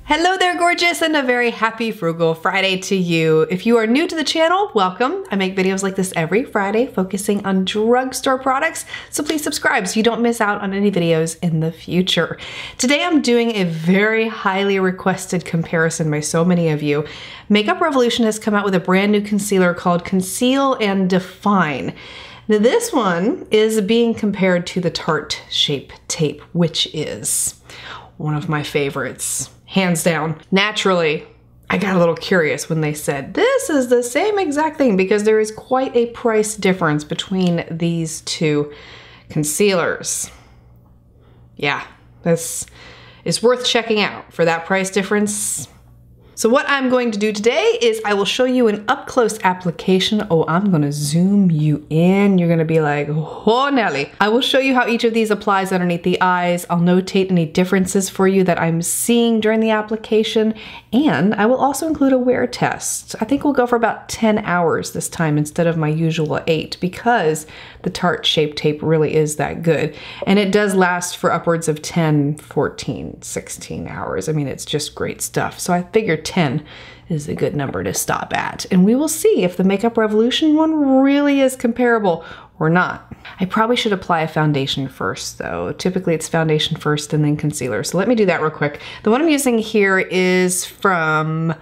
Hello there, gorgeous, and a very happy Frugal Friday to you. If you are new to the channel, welcome. I make videos like this every Friday focusing on drugstore products, so please subscribe so you don't miss out on any videos in the future. Today I'm doing a very highly requested comparison by so many of you. Makeup Revolution has come out with a brand new concealer called Conceal and Define. Now this one is being compared to the Tarte Shape Tape, which is one of my favorites. Hands down. Naturally, I got a little curious when they said this is the same exact thing because there is quite a price difference between these two concealers. Yeah, this is worth checking out for that price difference. So what I'm going to do today is I will show you an up-close application. Oh, I'm gonna zoom you in. You're gonna be like, oh, Nelly. I will show you how each of these applies underneath the eyes. I'll notate any differences for you that I'm seeing during the application. And I will also include a wear test. I think we'll go for about 10 hours this time instead of my usual 8 because the Tarte Shape Tape really is that good. And it does last for upwards of 10, 14, 16 hours. I mean, it's just great stuff. So I figured 10 is a good number to stop at. And we will see if the Makeup Revolution one really is comparable or not. I probably should apply a foundation first though. Typically it's foundation first and then concealer. So let me do that real quick. The one I'm using here is from,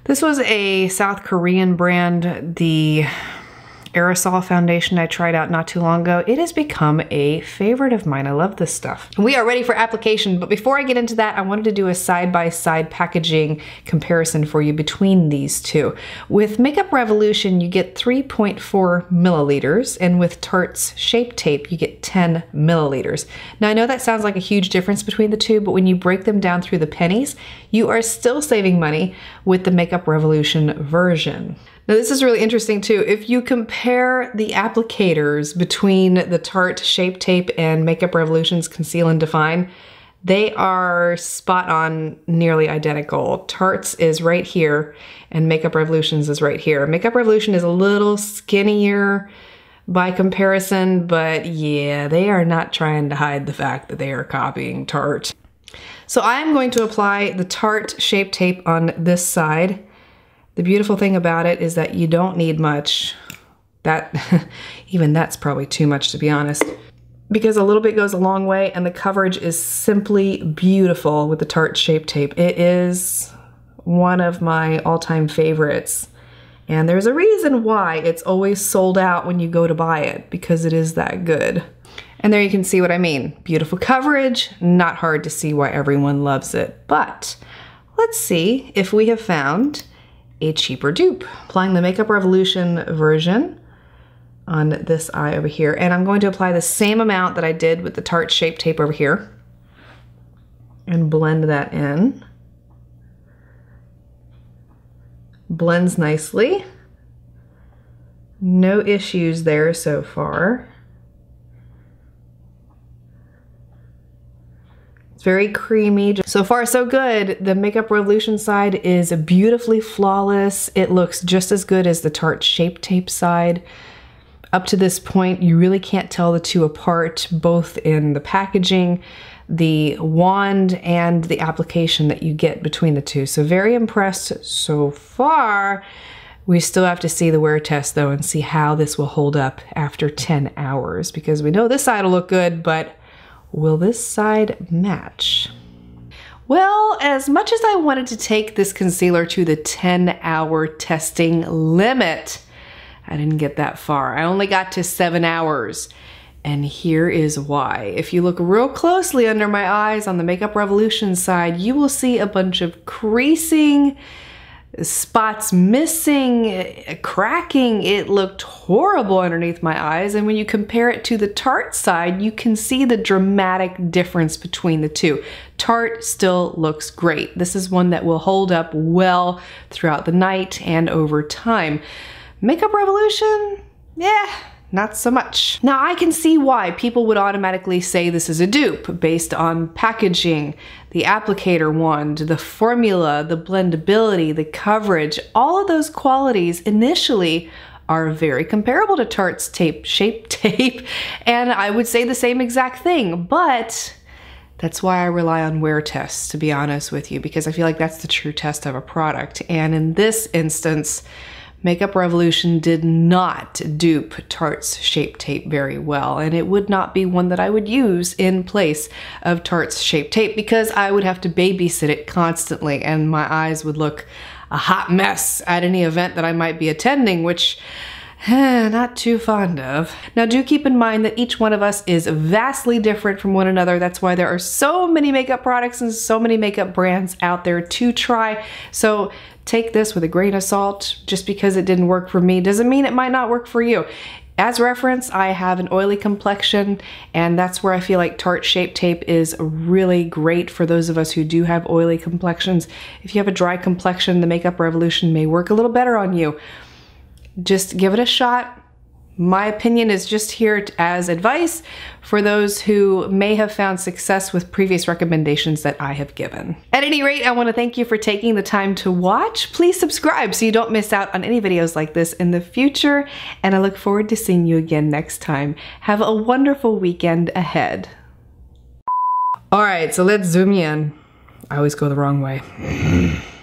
this was a South Korean brand, the aerosol foundation I tried out not too long ago. It has become a favorite of mine. I love this stuff. We are ready for application, but before I get into that, I wanted to do a side-by-side packaging comparison for you between these two. With Makeup Revolution, you get 3.4 milliliters, and with Tarte's Shape Tape, you get 10 milliliters. Now, I know that sounds like a huge difference between the two, but when you break them down through the pennies, you are still saving money with the Makeup Revolution version. Now this is really interesting too. If you compare the applicators between the Tarte Shape Tape and Makeup Revolution's Conceal and Define, they are spot on, nearly identical. Tarte's is right here and Makeup Revolution's is right here. Makeup Revolution is a little skinnier by comparison, but yeah, they are not trying to hide the fact that they are copying Tarte. So I'm going to apply the Tarte Shape Tape on this side. The beautiful thing about it is that you don't need much. That, even that's probably too much to be honest, because a little bit goes a long way and the coverage is simply beautiful with the Tarte Shape Tape. It is one of my all-time favorites. And there's a reason why it's always sold out when you go to buy it, because it is that good. And there you can see what I mean. Beautiful coverage, not hard to see why everyone loves it. But let's see if we have found a cheaper dupe. Applying the Makeup Revolution version on this eye over here. And I'm going to apply the same amount that I did with the Tarte Shape Tape over here and blend that in. Blends nicely. No issues there so far. Very creamy. So far so good. The Makeup Revolution side is beautifully flawless. It looks just as good as the Tarte Shape Tape side. Up to this point, you really can't tell the two apart, both in the packaging, the wand, and the application that you get between the two. So very impressed so far. We still have to see the wear test though and see how this will hold up after 10 hours, because we know this side will look good, but will this side match? Well, as much as I wanted to take this concealer to the 10-hour testing limit, I didn't get that far. I only got to 7 hours. And here is why. If you look real closely under my eyes on the Makeup Revolution side, you will see a bunch of creasing, spots missing, cracking. It looked horrible underneath my eyes. And when you compare it to the Tarte side, you can see the dramatic difference between the two. Tarte still looks great. This is one that will hold up well throughout the night and over time. Makeup Revolution, yeah, not so much. Now I can see why people would automatically say this is a dupe based on packaging, the applicator wand, the formula, the blendability, the coverage. All of those qualities initially are very comparable to Tarte's Shape Tape, and I would say the same exact thing, but that's why I rely on wear tests, to be honest with you, because I feel like that's the true test of a product. And in this instance, Makeup Revolution did not dupe Tarte's Shape Tape very well, and it would not be one that I would use in place of Tarte's Shape Tape because I would have to babysit it constantly and my eyes would look a hot mess at any event that I might be attending, which not too fond of. Now do keep in mind that each one of us is vastly different from one another. That's why there are so many makeup products and so many makeup brands out there to try. So take this with a grain of salt. Just because it didn't work for me doesn't mean it might not work for you. As reference, I have an oily complexion, and that's where I feel like Tarte Shape Tape is really great for those of us who do have oily complexions. If you have a dry complexion, the Makeup Revolution may work a little better on you. Just give it a shot. My opinion is just here as advice for those who may have found success with previous recommendations that I have given. At any rate, I want to thank you for taking the time to watch. Please subscribe so you don't miss out on any videos like this in the future, and I look forward to seeing you again next time. Have a wonderful weekend ahead. All right, so let's zoom in. I always go the wrong way.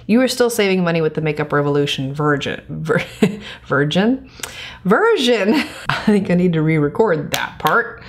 You are still saving money with the Makeup Revolution version. I think I need to re-record that part.